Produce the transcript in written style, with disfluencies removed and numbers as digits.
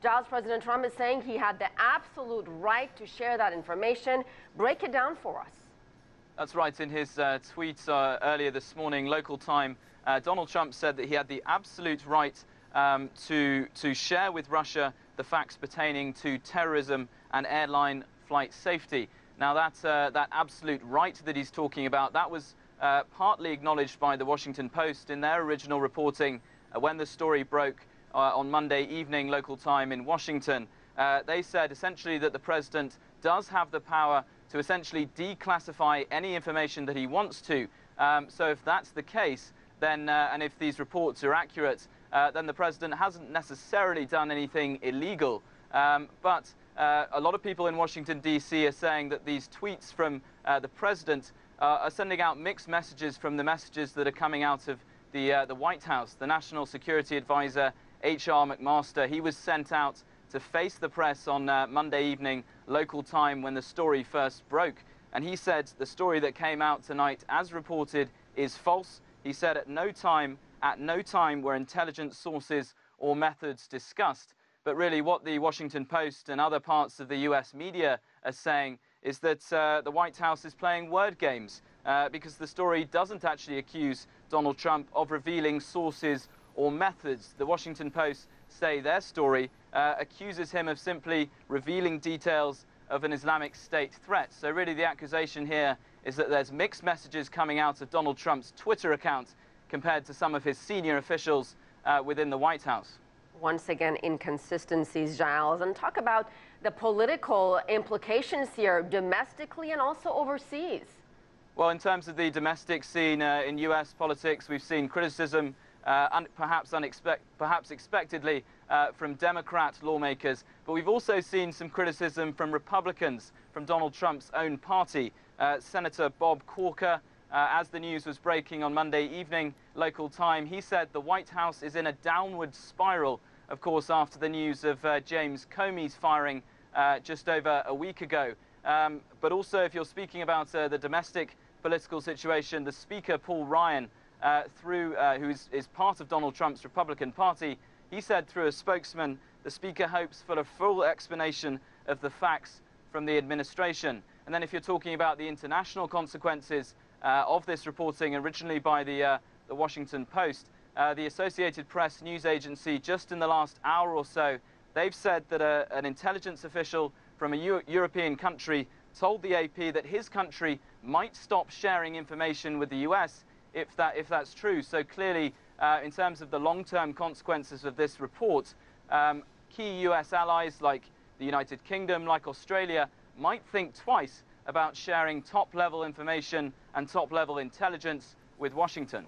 Giles, President Trump is saying he had the absolute right to share that information. Break it down for us. That's right. In his tweets earlier this morning, local time, Donald Trump said that he had the absolute right to share with Russia the facts pertaining to terrorism and airline flight safety. Now, that absolute right that he's talking about, that was partly acknowledged by the Washington Post in their original reporting when the story broke on Monday evening, local time in Washington. They said essentially that the president does have the power to essentially declassify any information that he wants to. So if that's the case, then, and if these reports are accurate, then the president hasn't necessarily done anything illegal. But a lot of people in Washington, D.C. are saying that these tweets from the president are sending out mixed messages from the messages that are coming out of the White House. The National Security Advisor, H.R. McMaster, he was sent out to face the press on Monday evening, local time, when the story first broke. And he said the story that came out tonight, as reported, is false. He said at no time were intelligence sources or methods discussed. But really what the Washington Post and other parts of the US media are saying is that the White House is playing word games because the story doesn't actually accuse Donald Trump of revealing sources or methods. The Washington Post say their story accuses him of simply revealing details of an Islamic State threat. So really the accusation here is that there's mixed messages coming out of Donald Trump's Twitter account compared to some of his senior officials within the White House. Once again, inconsistencies, Giles, and talk about the political implications here domestically and also overseas. Well, in terms of the domestic scene in US politics, we've seen criticism, perhaps expectedly, from Democrat lawmakers. But we've also seen some criticism from Republicans, from Donald Trump's own party. Senator Bob Corker, as the news was breaking on Monday evening, local time, he said the White House is in a downward spiral, of course, after the news of James Comey's firing just over a week ago. But also, if you're speaking about the domestic political situation, the Speaker, Paul Ryan, who is part of Donald Trump's Republican Party, he said through a spokesman, the Speaker hopes for a full explanation of the facts from the administration. And then if you're talking about the international consequences of this reporting, originally by the Washington Post, the Associated Press news agency, just in the last hour or so, they've said that an intelligence official from a European country told the AP that his country might stop sharing information with the US if that's true. So clearly, in terms of the long-term consequences of this report, key US allies like the United Kingdom, like Australia, might think twice about sharing top-level information and top-level intelligence with Washington.